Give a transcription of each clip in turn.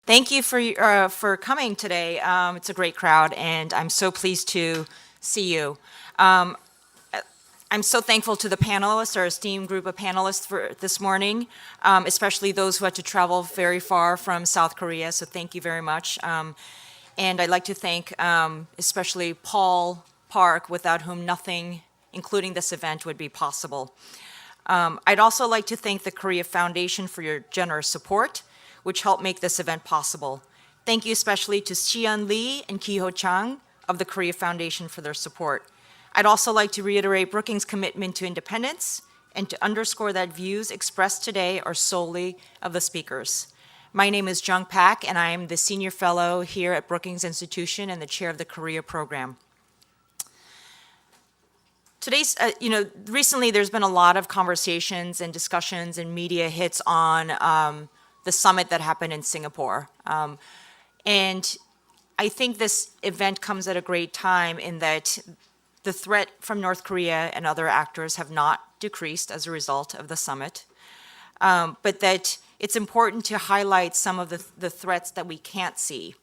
Thank you for coming today. It's a great crowd, and I'm so pleased to see you. Um, I'm so thankful to the panelists, our esteemed group of panelists for this morning, especially those who had to travel very far from South Korea, so thank you very much. And I'd like to thank especially Paul Park, without whom nothing, including this event, would be possible. I'd also like to thank the Korea Foundation for your generous support, which helped make this event possible. Thank you especially to Xian Lee and Ki-ho Chang of the Korea Foundation for their support. I'd also like to reiterate Brookings' commitment to independence and to underscore that views expressed today are solely of the speakers. My name is Jung Pak, and I am the Senior Fellow here at Brookings Institution and the Chair of the Korea Program. Today's, recently there's been a lot of conversations and discussions and media hits on the summit that happened in Singapore. And I think this event comes at a great time in that the threat from North Korea and other actors have not decreased as a result of the summit, but that it's important to highlight some of the threats that we can't see.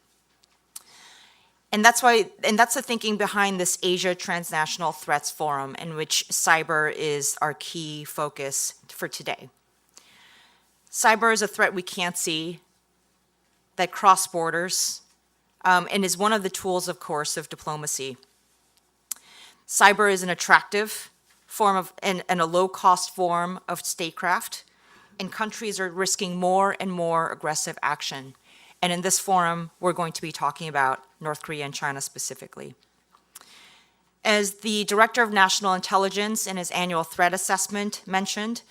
And that's the thinking behind this Asia Transnational Threats Forum, in which cyber is our key focus for today. Cyber is a threat we can't see, that cross borders, and is one of the tools, of course, of diplomacy. Cyber is an attractive form of, and a low-cost form of statecraft, and countries are risking more and more aggressive action. And in this forum, we're going to be talking about North Korea and China specifically. As the Director of National Intelligence in his annual threat assessment mentioned,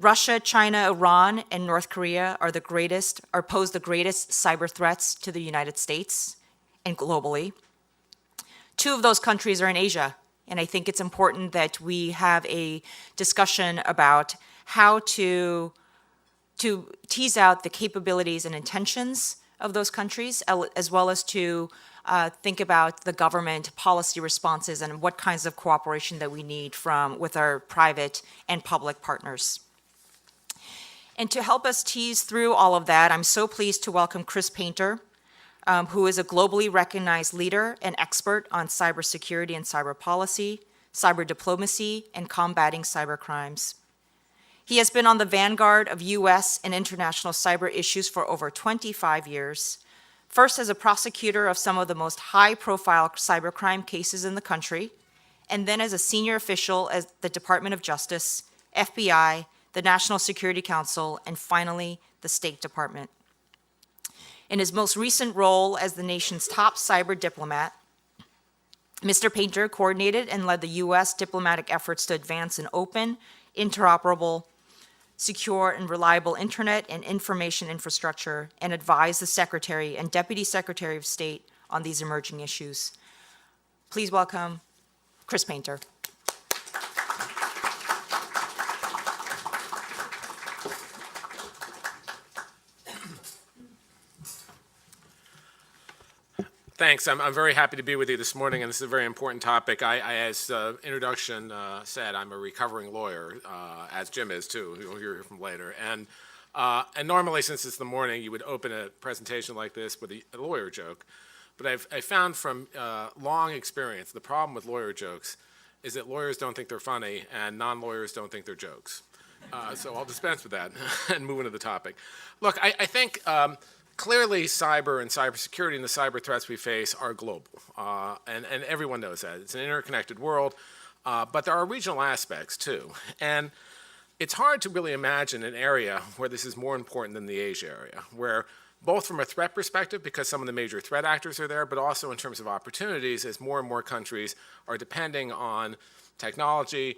Russia, China, Iran, and North Korea pose the greatest cyber threats to the United States and globally. Two of those countries are in Asia, and I think it's important that we have a discussion about how to tease out the capabilities and intentions of those countries, as well as to think about the government policy responses and what kinds of cooperation that we need with our private and public partners. And to help us tease through all of that, I'm so pleased to welcome Chris Painter, who is a globally recognized leader and expert on cybersecurity and cyber policy, cyber diplomacy, and combating cyber crimes. He has been on the vanguard of US and international cyber issues for over 25 years, first as a prosecutor of some of the most high-profile cybercrime cases in the country, and then as a senior official at the Department of Justice, FBI, the National Security Council, and finally, the State Department. In his most recent role as the nation's top cyber diplomat, Mr. Painter coordinated and led the US diplomatic efforts to advance an open, interoperable, secure, and reliable internet and information infrastructure, and advised the Secretary and Deputy Secretary of State on these emerging issues. Please welcome Chris Painter. Thanks. I'm very happy to be with you this morning, and this is a very important topic. As introduction said, I'm a recovering lawyer, as Jim is too. You'll hear from later. And normally, since it's the morning, you would open a presentation like this with a lawyer joke. But I found from long experience, the problem with lawyer jokes is that lawyers don't think they're funny, and non-lawyers don't think they're jokes. So I'll dispense with that and move into the topic. Look, I think clearly cyber and cybersecurity and the cyber threats we face are global, and everyone knows that. It's an interconnected world, but there are regional aspects too. And it's hard to really imagine an area where this is more important than the Asia area, where both from a threat perspective, because some of the major threat actors are there, but also in terms of opportunities as more and more countries are depending on technology,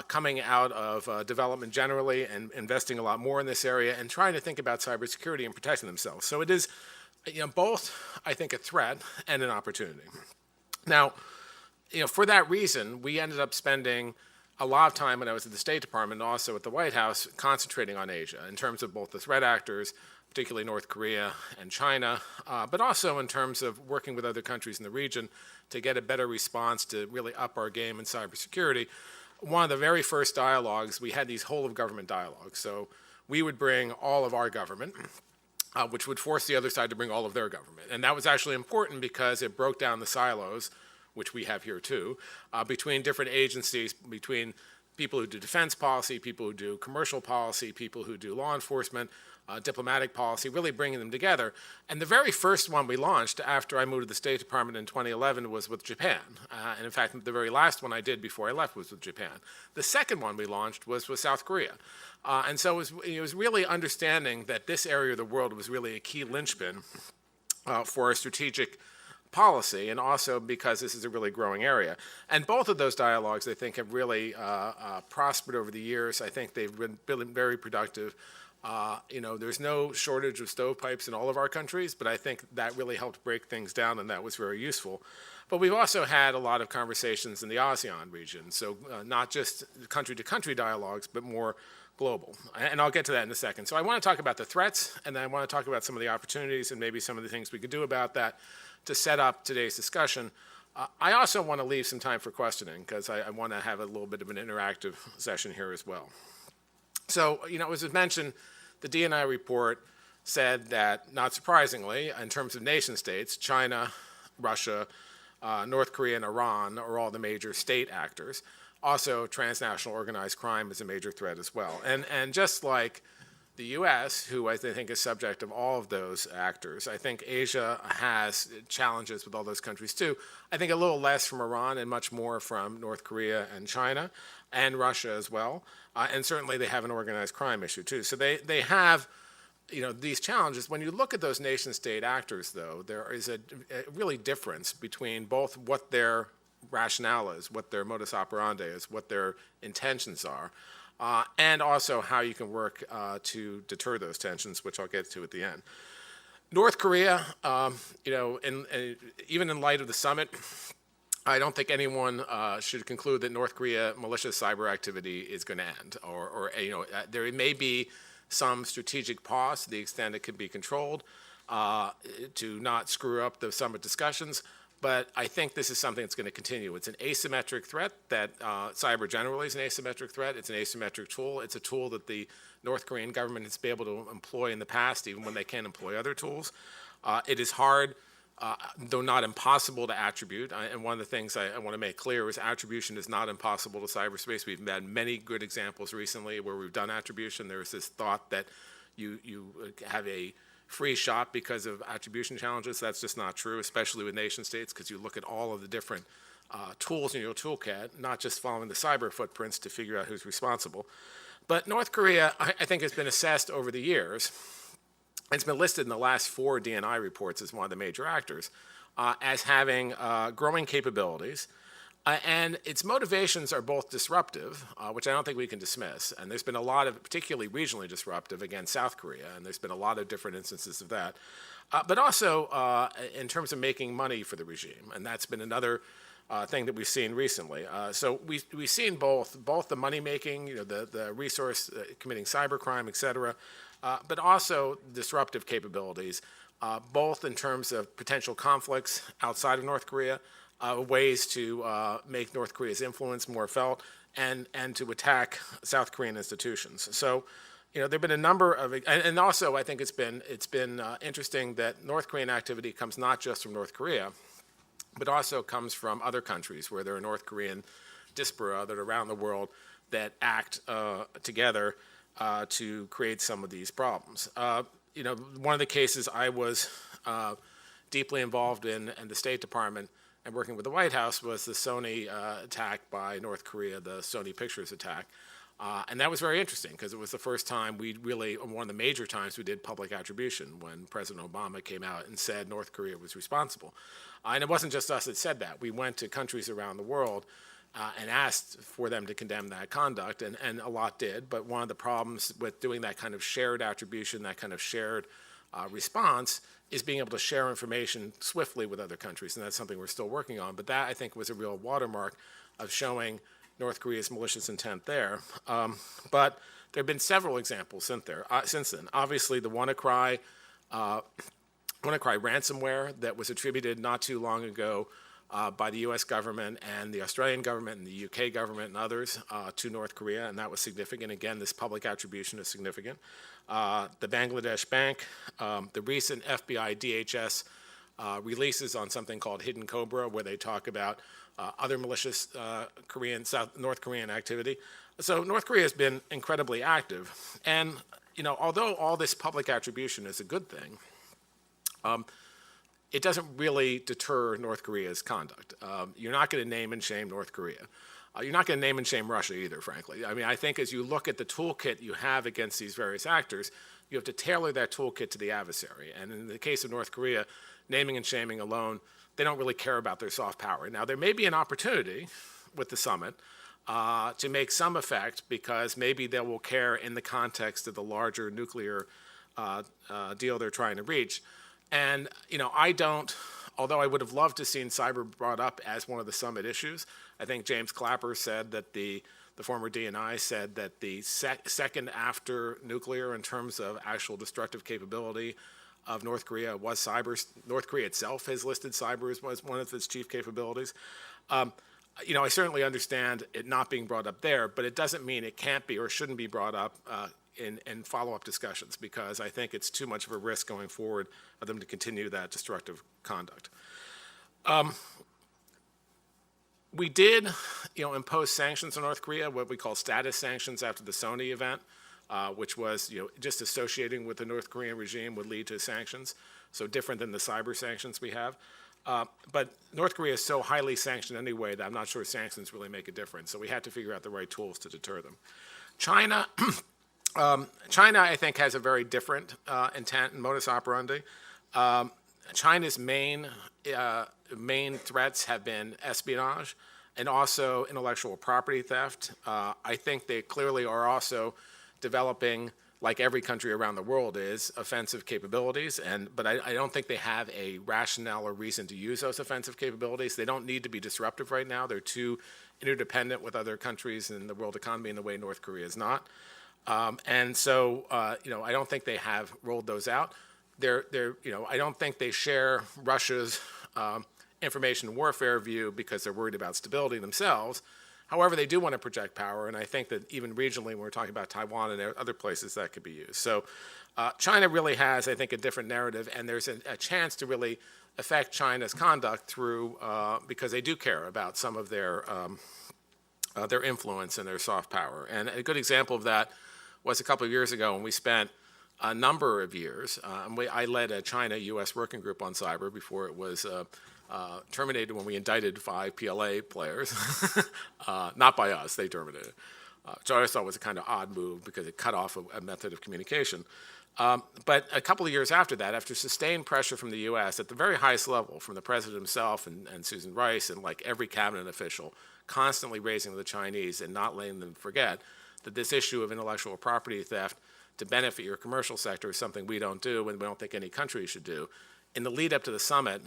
coming out of development generally and investing a lot more in this area and trying to think about cybersecurity and protecting themselves. So it is both, I think, a threat and an opportunity. Now, for that reason, we ended up spending a lot of time when I was at the State Department and also at the White House concentrating on Asia in terms of both the threat actors, particularly North Korea and China, but also in terms of working with other countries in the region to get a better response to really up our game in cybersecurity. One of the very first dialogues, we had these whole of government dialogues. So we would bring all of our government, which would force the other side to bring all of their government. And that was actually important because it broke down the silos, which we have here too, between different agencies, between people who do defense policy, people who do commercial policy, people who do law enforcement, diplomatic policy, really bringing them together. And the very first one we launched after I moved to the State Department in 2011 was with Japan. And in fact, the very last one I did before I left was with Japan. The second one we launched was with South Korea. And so it was really understanding that this area of the world was really a key linchpin for a strategic policy, and also because this is a really growing area. And both of those dialogues, I think, have really prospered over the years. I think they've been very productive. There's no shortage of stovepipes in all of our countries, but I think that really helped break things down, and that was very useful. But we've also had a lot of conversations in the ASEAN region, so not just country-to-country dialogues, but more global. And I'll get to that in a second. So I want to talk about the threats, and then I want to talk about some of the opportunities and maybe some of the things we could do about that to set up today's discussion. I also want to leave some time for questioning, because I want to have a little bit of an interactive session here as well. So, as was mentioned, the D&I report said that, not surprisingly, in terms of nation states, China, Russia, North Korea, and Iran are all the major state actors. Also, transnational organized crime is a major threat as well. And just like the U.S., who I think is subject of all of those actors, I think Asia has challenges with all those countries too. I think a little less from Iran and much more from North Korea and China and Russia as well. And certainly they have an organized crime issue too. So they have these challenges. When you look at those nation state actors, though, there is a really difference between both what their rationale is, what their modus operandi is, what their intentions are, and also how you can work to deter those tensions, which I'll get to at the end. North Korea, even in light of the summit, I don't think anyone should conclude that North Korea malicious cyber activity is going to end, or there may be some strategic pause to the extent it could be controlled to not screw up the summit discussions. But I think this is something that's going to continue. It's an asymmetric threat that cyber generally is an asymmetric threat. It's an asymmetric tool. It's a tool that the North Korean government has been able to employ in the past, even when they can't employ other tools. It is hard, though not impossible, to attribute. And one of the things I want to make clear is attribution is not impossible to cyberspace. We've had many good examples recently where we've done attribution. There's this thought that you have a free shot because of attribution challenges. That's just not true, especially with nation states, because you look at all of the different tools in your toolkit, not just following the cyber footprints to figure out who's responsible. But North Korea, I think, has been assessed over the years. It's been listed in the last 4 D&I reports as one of the major actors, as having growing capabilities. And its motivations are both disruptive, which I don't think we can dismiss. And there's been a lot of, particularly regionally disruptive, against South Korea, and there's been a lot of different instances of that. But also in terms of making money for the regime, and that's been another thing that we've seen recently. So we've seen both the money making, the resource committing cybercrime, et cetera, but also disruptive capabilities, both in terms of potential conflicts outside of North Korea, ways to make North Korea's influence more felt, and to attack South Korean institutions. So, there've been a number of, and also I think it's been interesting that North Korean activity comes not just from North Korea, but also comes from other countries where there are North Korean diaspora that are around the world that act together to create some of these problems. One of the cases I was deeply involved in the State Department and working with the White House was the Sony attack by North Korea, the Sony Pictures attack. And that was very interesting because it was the first time one of the major times we did public attribution, when President Obama came out and said North Korea was responsible. And it wasn't just us that said that. We went to countries around the world and asked for them to condemn that conduct, and a lot did. But one of the problems with doing that kind of shared attribution, that kind of shared response, is being able to share information swiftly with other countries, and that's something we're still working on. But that, I think, was a real watermark of showing North Korea's malicious intent there. But there have been several examples since then. Obviously, the WannaCry ransomware that was attributed not too long ago by the U.S. government and the Australian government and the U.K. government and others to North Korea, and that was significant. Again, this public attribution is significant. The Bangladesh Bank, the recent FBI DHS releases on something called Hidden Cobra, where they talk about other malicious North Korean activity. So North Korea has been incredibly active. And, although all this public attribution is a good thing, it doesn't really deter North Korea's conduct. You're not going to name and shame North Korea. You're not going to name and shame Russia either, frankly. I mean, I think as you look at the toolkit you have against these various actors, you have to tailor that toolkit to the adversary. And in the case of North Korea, naming and shaming alone, they don't really care about their soft power. Now, there may be an opportunity with the summit to make some effect, because maybe they will care in the context of the larger nuclear deal they're trying to reach. And, although I would have loved to have seen cyber brought up as one of the summit issues, I think James Clapper said that the former DNI said that the second after nuclear in terms of actual destructive capability of North Korea was cyber. North Korea itself has listed cyber as one of its chief capabilities. I certainly understand it not being brought up there, but it doesn't mean it can't be or shouldn't be brought up in follow-up discussions, because I think it's too much of a risk going forward for them to continue that destructive conduct. We did, impose sanctions on North Korea, what we call status sanctions after the Sony event, which was, just associating with the North Korean regime would lead to sanctions, so different than the cyber sanctions we have. But North Korea is so highly sanctioned anyway that I'm not sure sanctions really make a difference, so we had to figure out the right tools to deter them. China, I think, has a very different intent and modus operandi. China's main threats have been espionage and also intellectual property theft. I think they clearly are also developing, like every country around the world is, offensive capabilities. But I don't think they have a rationale or reason to use those offensive capabilities. They don't need to be disruptive right now. They're too interdependent with other countries in the world economy in the way North Korea is not. I don't think they have rolled those out. I don't think they share Russia's information warfare view because they're worried about stability themselves. However, they do want to project power, and I think that even regionally, when we're talking about Taiwan and other places, that could be used. So China really has, I think, a different narrative, and there's a chance to really affect China's conduct through, because they do care about some of their influence and their soft power. And a good example of that was a couple of years ago when we spent a number of years. I led a China-U.S. working group on cyber before it was terminated when we indicted 5 PLA players. Not by us, they terminated it. Which I always thought was a kind of odd move because it cut off a method of communication. But a couple of years after that, after sustained pressure from the U.S. at the very highest level, from the president himself and Susan Rice and like every cabinet official, constantly raising the Chinese and not letting them forget that this issue of intellectual property theft to benefit your commercial sector is something we don't do and we don't think any country should do. In the lead up to the summit,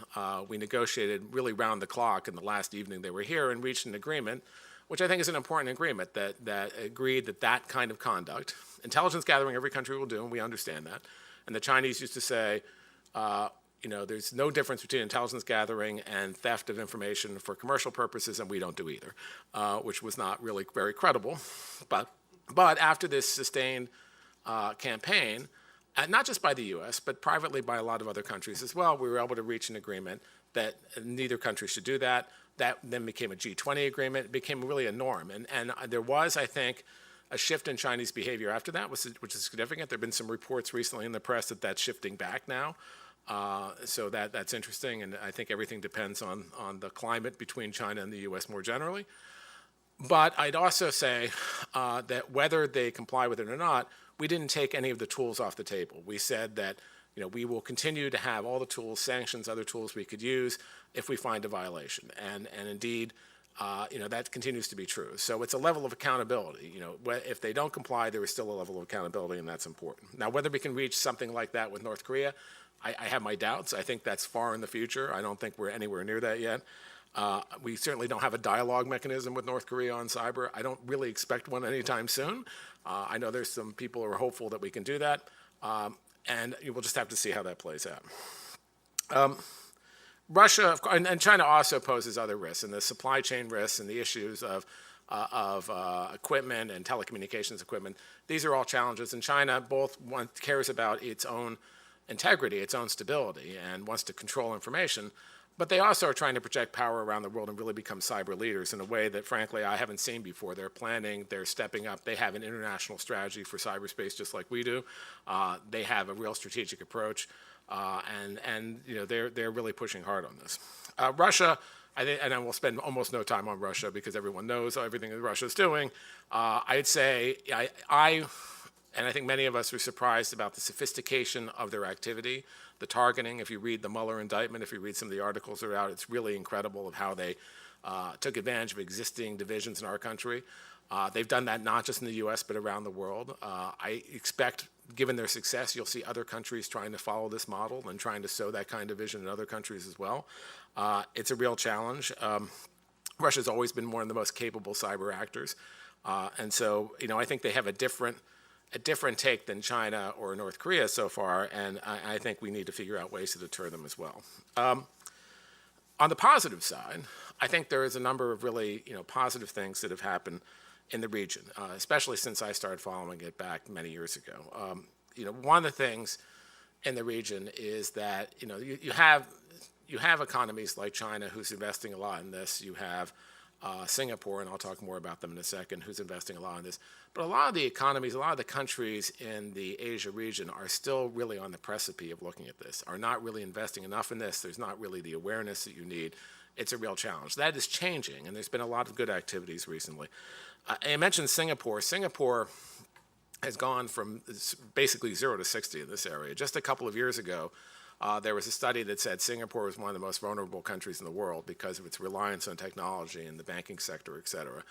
we negotiated really round the clock in the last evening they were here and reached an agreement, which I think is an important agreement, that agreed that kind of conduct, intelligence gathering every country will do, and we understand that. And the Chinese used to say, there's no difference between intelligence gathering and theft of information for commercial purposes, and we don't do either, which was not really very credible. But after this sustained campaign, not just by the U.S., but privately by a lot of other countries as well, we were able to reach an agreement that neither country should do that. That then became a G20 agreement. It became really a norm. And there was, I think, a shift in Chinese behavior after that, which is significant. There have been some reports recently in the press that that's shifting back now. So that's interesting, and I think everything depends on the climate between China and the U.S. more generally. But I'd also say that whether they comply with it or not, we didn't take any of the tools off the table. We said that we will continue to have all the tools, sanctions, other tools we could use if we find a violation. And indeed, that continues to be true. So it's a level of accountability. If they don't comply, there is still a level of accountability, and that's important. Now, whether we can reach something like that with North Korea, I have my doubts. I think that's far in the future. I don't think we're anywhere near that yet. We certainly don't have a dialogue mechanism with North Korea on cyber. I don't really expect one anytime soon. I know there's some people who are hopeful that we can do that, and we'll just have to see how that plays out. Russia, of course, and China also poses other risks, and the supply chain risks and the issues of equipment and telecommunications equipment. These are all challenges, and China both cares about its own integrity, its own stability, and wants to control information. But they also are trying to project power around the world and really become cyber leaders in a way that, frankly, I haven't seen before. They're planning, they're stepping up. They have an international strategy for cyberspace just like we do. They have a real strategic approach, and they're really pushing hard on this. Russia, I think, and I will spend almost no time on Russia because everyone knows everything that Russia is doing. I'd say and I think many of us are surprised about the sophistication of their activity, the targeting. If you read the Mueller indictment, if you read some of the articles that are out, it's really incredible of how they took advantage of existing divisions in our country. They've done that not just in the U.S., but around the world. I expect, given their success, you'll see other countries trying to follow this model and trying to sow that kind of vision in other countries as well. It's a real challenge. Russia's always been one of the most capable cyber actors. And so, I think they have a different take than China or North Korea so far, and I think we need to figure out ways to deter them as well. On the positive side, I think there is a number of really positive things that have happened in the region, especially since I started following it back many years ago. One of the things in the region is that you have economies like China who's investing a lot in this. You have Singapore, and I'll talk more about them in a second, who's investing a lot in this. But a lot of the economies, a lot of the countries in the Asia region are still really on the precipice of looking at this, are not really investing enough in this. There's not really the awareness that you need. It's a real challenge. That is changing, and there's been a lot of good activities recently. I mentioned Singapore. Singapore has gone from basically 0 to 60 in this area. Just a couple of years ago, there was a study that said Singapore was one of the most vulnerable countries in the world because of its reliance on technology and the banking sector, et cetera.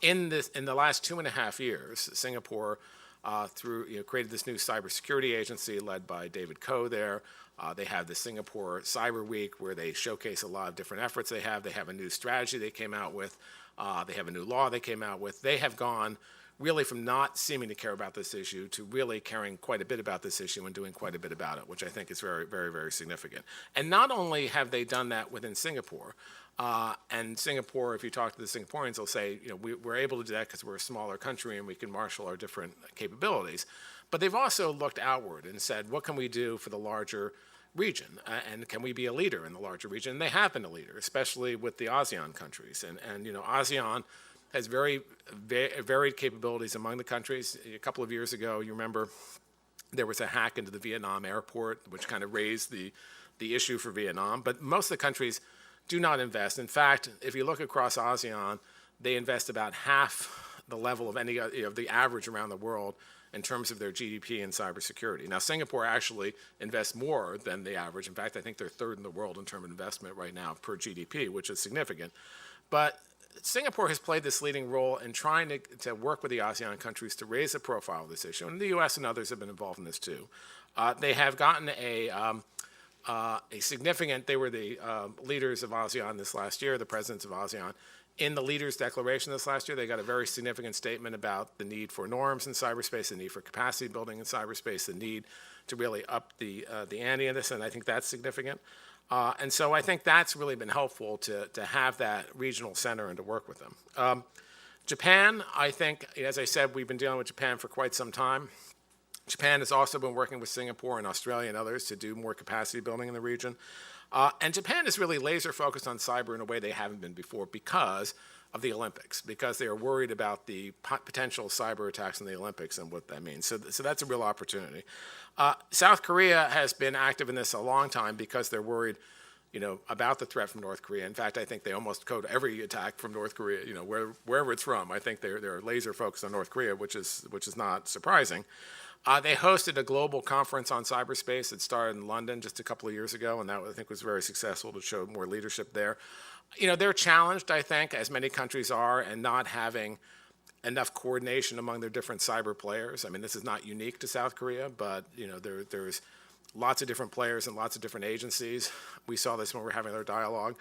In the last 2.5 years, Singapore created this new cybersecurity agency led by David Koh there. They have the Singapore Cyber Week where they showcase a lot of different efforts they have. They have a new strategy they came out with. They have a new law they came out with. They have gone really from not seeming to care about this issue to really caring quite a bit about this issue and doing quite a bit about it, which I think is very, very, very significant. And not only have they done that within Singapore, and Singapore, if you talk to the Singaporeans, they'll say, we're able to do that because we're a smaller country and we can marshal our different capabilities. But they've also looked outward and said, what can we do for the larger region? And can we be a leader in the larger region? And they have been a leader, especially with the ASEAN countries. And ASEAN has very varied capabilities among the countries. A couple of years ago, you remember, there was a hack into the Vietnam airport, which kind of raised the issue for Vietnam. But most of the countries do not invest. In fact, if you look across ASEAN, they invest about half the level of any of the average around the world in terms of their GDP in cybersecurity. Now, Singapore actually invests more than the average. In fact, I think they're third in the world in terms of investment right now per GDP, which is significant. But Singapore has played this leading role in trying to work with the ASEAN countries to raise the profile of this issue, and the U.S. and others have been involved in this too. They have gotten a significant, they were the leaders of ASEAN this last year, the presidents of ASEAN. In the Leaders' Declaration this last year, they got a very significant statement about the need for norms in cyberspace, the need for capacity building in cyberspace, the need to really up the ante in this, and I think that's significant. And so I think that's really been helpful to have that regional center and to work with them. Japan, I think, as I said, we've been dealing with Japan for quite some time. Japan has also been working with Singapore and Australia and others to do more capacity building in the region. And Japan is really laser focused on cyber in a way they haven't been before because of the Olympics, because they are worried about the potential cyber attacks in the Olympics and what that means. So that's a real opportunity. South Korea has been active in this a long time because they're worried, about the threat from North Korea. In fact, I think they almost code every attack from North Korea, wherever it's from. I think they're laser focused on North Korea, which is not surprising. They hosted a global conference on cyberspace that started in London just a couple of years ago, and that I think was very successful to show more leadership there. They're challenged, I think, as many countries are, and not having enough coordination among their different cyber players. I mean, this is not unique to South Korea, but there's lots of different players and lots of different agencies. We saw this when we were having our dialogue.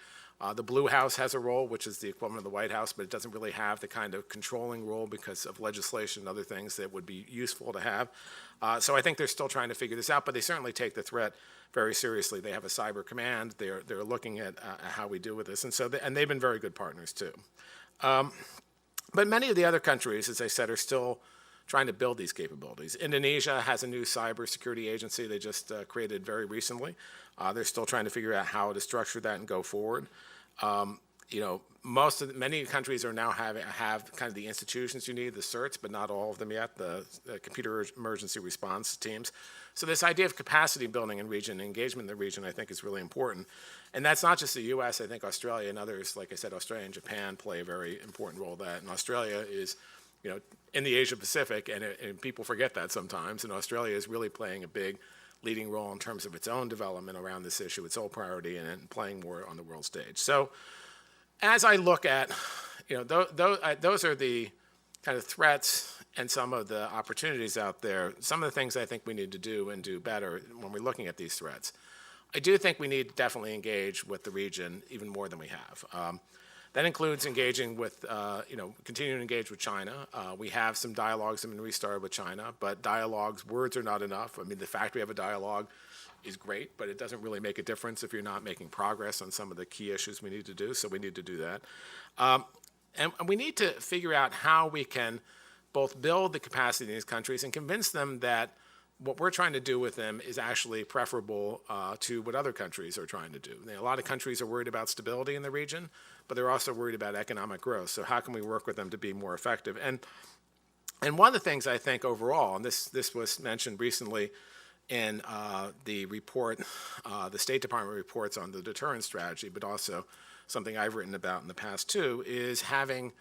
The Blue House has a role, which is the equivalent of the White House, but it doesn't really have the kind of controlling role because of legislation and other things that would be useful to have. So I think they're still trying to figure this out, but they certainly take the threat very seriously. They have a cyber command. They're looking at how we deal with this, and they've been very good partners too. But many of the other countries, as I said, are still trying to build these capabilities. Indonesia has a new cybersecurity agency they just created very recently. They're still trying to figure out how to structure that and go forward. Many countries are now have kind of the institutions you need, the certs, but not all of them yet, the computer emergency response teams. So this idea of capacity building in region, engagement in the region, I think is really important. And that's not just the U.S. I think Australia and others, like I said, Australia and Japan play a very important role in that. And Australia is, in the Asia Pacific, and people forget that sometimes, and Australia is really playing a big leading role in terms of its own development around this issue, its own priority, and playing more on the world stage. So as I look at, those are the kind of threats and some of the opportunities out there, some of the things I think we need to do and do better when we're looking at these threats. I do think we need to definitely engage with the region even more than we have. That includes engaging with, continuing to engage with China. We have some dialogues that have been restarted with China, but dialogues, words are not enough. I mean, the fact we have a dialogue is great, but it doesn't really make a difference if you're not making progress on some of the key issues we need to do, so we need to do that. And we need to figure out how we can both build the capacity in these countries and convince them that what we're trying to do with them is actually preferable to what other countries are trying to do. A lot of countries are worried about stability in the region, but they're also worried about economic growth. So how can we work with them to be more effective? And one of the things I think overall, and this was mentioned recently in the report, the State Department reports on the deterrence strategy, but also something I've written about in the past too, is having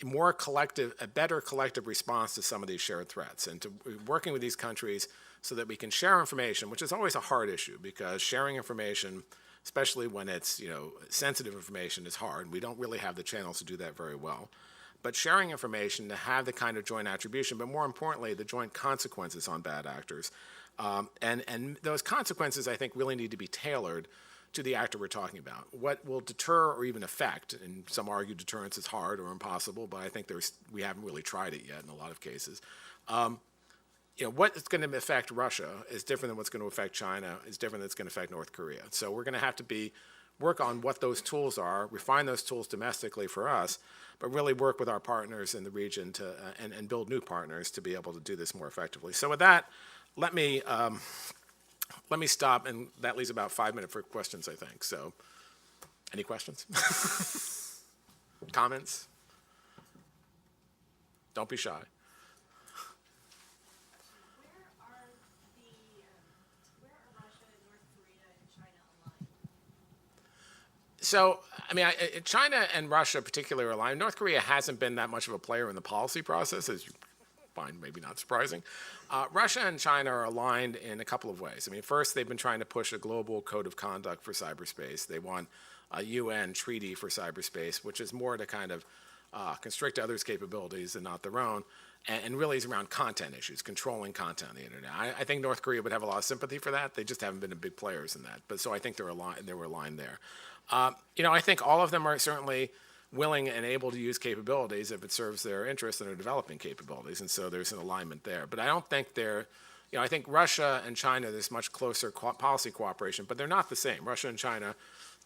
a better collective response to some of these shared threats, and to working with these countries so that we can share information, which is always a hard issue because sharing information, especially when it's sensitive information, is hard. We don't really have the channels to do that very well. But sharing information to have the kind of joint attribution, but more importantly, the joint consequences on bad actors, and those consequences I think really need to be tailored to the actor we're talking about. What will deter or even affect, and some argue deterrence is hard or impossible, but I think we haven't really tried it yet in a lot of cases. What is going to affect Russia is different than what's going to affect China, is different than what's going to affect North Korea. So we're going to have to work on what those tools are, refine those tools domestically for us, but really work with our partners in the region and build new partners to be able to do this more effectively. So with that, let me stop, and that leaves about 5 minutes for questions, I think. So, any questions? Comments? Don't be shy. Where are Russia, North Korea, and China aligned? So, I mean, China and Russia particularly are aligned. North Korea hasn't been that much of a player in the policy process, as you find maybe not surprising. Russia and China are aligned in a couple of ways. I mean, first, they've been trying to push a global code of conduct for cyberspace. They want a UN treaty for cyberspace, which is more to kind of constrict others' capabilities and not their own, and really is around content issues, controlling content on the internet. I think North Korea would have a lot of sympathy for that. They just haven't been big players in that. But so I think they were aligned there. I think all of them are certainly willing and able to use capabilities if it serves their interests and are developing capabilities, and so there's an alignment there. But I don't think I think Russia and China, there's much closer policy cooperation, but they're not the same. Russia and China,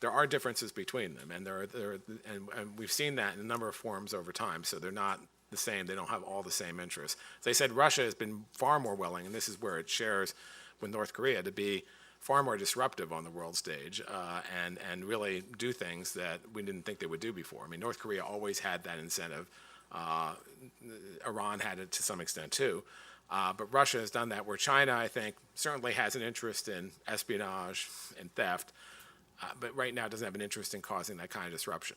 there are differences between them, and and we've seen that in a number of forms over time, so they're not the same. They don't have all the same interests. As I said, Russia has been far more willing, and this is where it shares with North Korea, to be far more disruptive on the world stage and really do things that we didn't think they would do before. I mean, North Korea always had that incentive. Iran had it to some extent too. But Russia has done that, where China, I think, certainly has an interest in espionage and theft, but right now doesn't have an interest in causing that kind of disruption.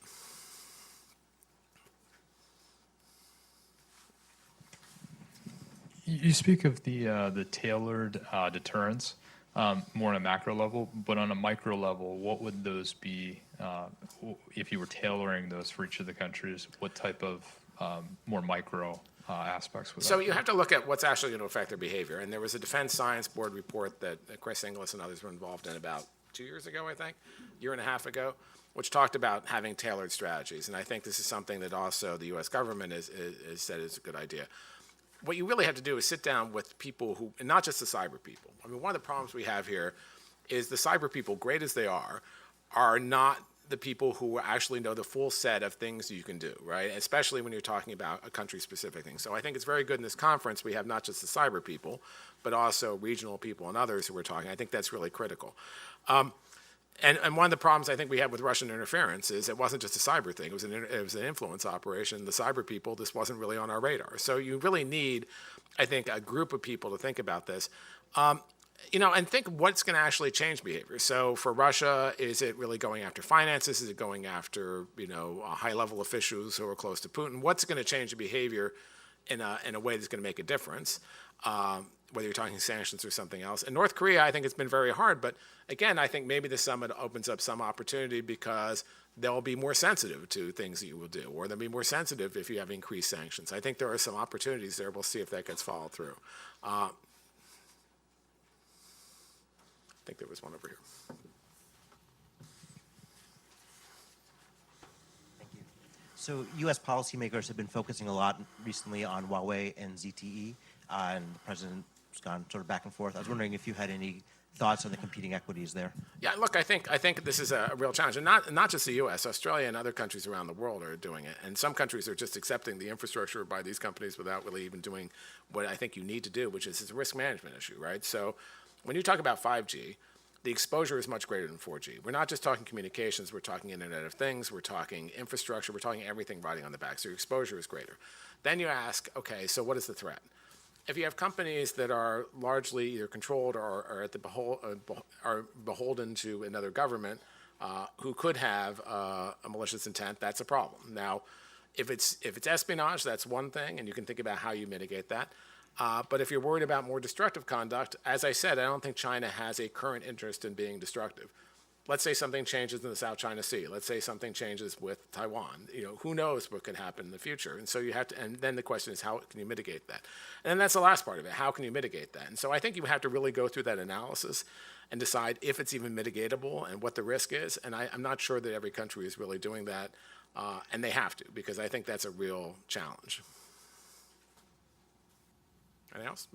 You speak of the tailored deterrence more on a macro level, but on a micro level, what would those be if you were tailoring those for each of the countries? What type of more micro aspects with So that. you have to look at what's actually going to affect their behavior. And there was a Defense Science Board report that Chris Inglis and others were involved in about 2 years ago, I think, year and a half ago, which talked about having tailored strategies. And I think this is something that also the U.S. government has said is a good idea. What you really have to do is sit down with people who, and not just the cyber people. I mean, one of the problems we have here is the cyber people, great as they are not the people who actually know the full set of things you can do, right? Especially when you're talking about a country-specific thing. So I think it's very good in this conference we have not just the cyber people, but also regional people and others who are talking. I think that's really critical. And one of the problems I think we have with Russian interference is it wasn't just a cyber thing. It was an influence operation. The cyber people, this wasn't really on our radar. So you really need, I think, a group of people to think about this. And think what's going to actually change behavior. So for Russia, is it really going after finances? Is it going after, high-level officials who are close to Putin? What's going to change the behavior in a way that's going to make a difference? Whether you're talking sanctions or something else. In North Korea, I think it's been very hard, but again, I think maybe the summit opens up some opportunity because they'll be more sensitive to things that you will do, or they'll be more sensitive if you have increased sanctions. I think there are some opportunities there. We'll see if that gets followed through. I think there was one over here. Thank you. So U.S. policymakers have been focusing a lot recently on Huawei and ZTE, and the president's gone sort of back and forth. I was wondering if you had any thoughts on the competing equities there. Yeah, look, I think this is a real challenge, and not just the U.S. Australia and other countries around the world are doing it, and some countries are just accepting the infrastructure by these companies without really even doing what I think you need to do, which is it's a risk management issue, right? So when you talk about 5G, the exposure is much greater than 4G. We're not just talking communications, we're talking Internet of Things, we're talking infrastructure, we're talking everything riding on the back, so your exposure is greater. Then you ask, okay, so what is the threat? If you have companies that are largely either controlled or are beholden to another government who could have a malicious intent, that's a problem. Now, if it's espionage, that's one thing, and you can think about how you mitigate that. But if you're worried about more destructive conduct, as I said, I don't think China has a current interest in being destructive. Let's say something changes in the South China Sea. Let's say something changes with Taiwan. Who knows what could happen in the future? And so you have to, and then the question is, how can you mitigate that? And then that's the last part of it. How can you mitigate that? And so I think you have to really go through that analysis and decide if it's even mitigatable and what the risk is. And I'm not sure that every country is really doing that, and they have to, because I think that's a real challenge. Anything else?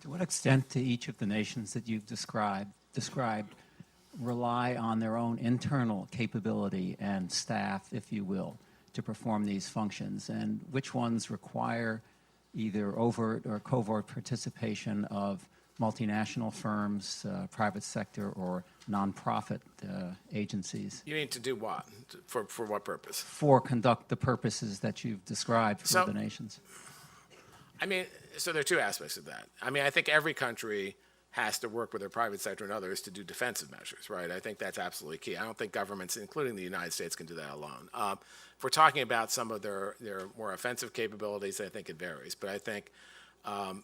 To what extent do each of the nations that you've described rely on their own internal capability and staff, if you will, to perform these functions? And which ones require either overt or covert participation of multinational firms, private sector, or nonprofit agencies? You need to do what? For what purpose? For conduct the purposes that you've described for the nations. I mean, so there are two aspects of that. I mean, I think every country has to work with their private sector and others to do defensive measures, right? I think that's absolutely key. I don't think governments, including the United States, can do that alone. If we're talking about some of their more offensive capabilities, I think it varies. But I think, I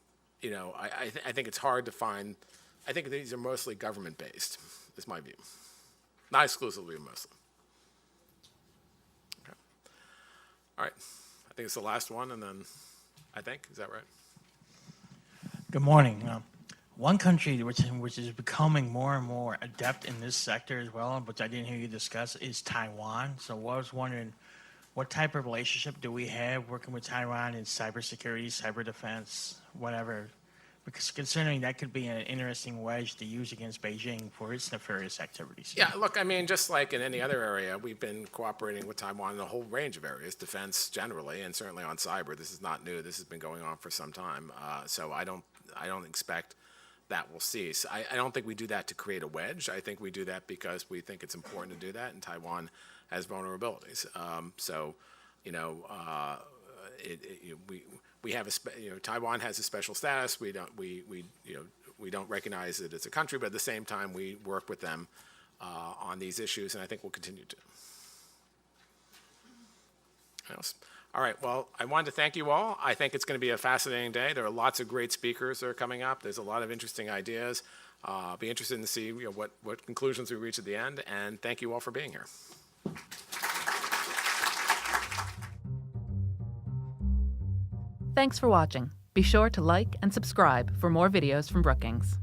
think it's hard to find. I think these are mostly government-based, is my view. Not exclusively, mostly. Okay. All right. I think it's the last one, and then I think, is that right? Good morning. One country which is becoming more and more adept in this sector as well, which I didn't hear you discuss, is Taiwan. So I was wondering, what type of relationship do we have working with Taiwan in cybersecurity, cyber defense, whatever? Because considering that could be an interesting wedge to use against Beijing for its nefarious activities. Yeah, look, I mean, just like in any other area, we've been cooperating with Taiwan in a whole range of areas, defense generally, and certainly on cyber. This is not new. This has been going on for some time. So I don't expect that will cease. I don't think we do that to create a wedge. I think we do that because we think it's important to do that, and Taiwan has vulnerabilities. We have Taiwan has a special status. We don't recognize it as a country, but at the same time, we work with them on these issues, and I think we'll continue to. Anything else? All right, well, I wanted to thank you all. I think it's going to be a fascinating day. There are lots of great speakers that are coming up. There's a lot of interesting ideas. I'll be interested to see what conclusions we reach at the end, and thank you all for being here. Thanks for watching. Be sure to like and subscribe for more videos from Brookings.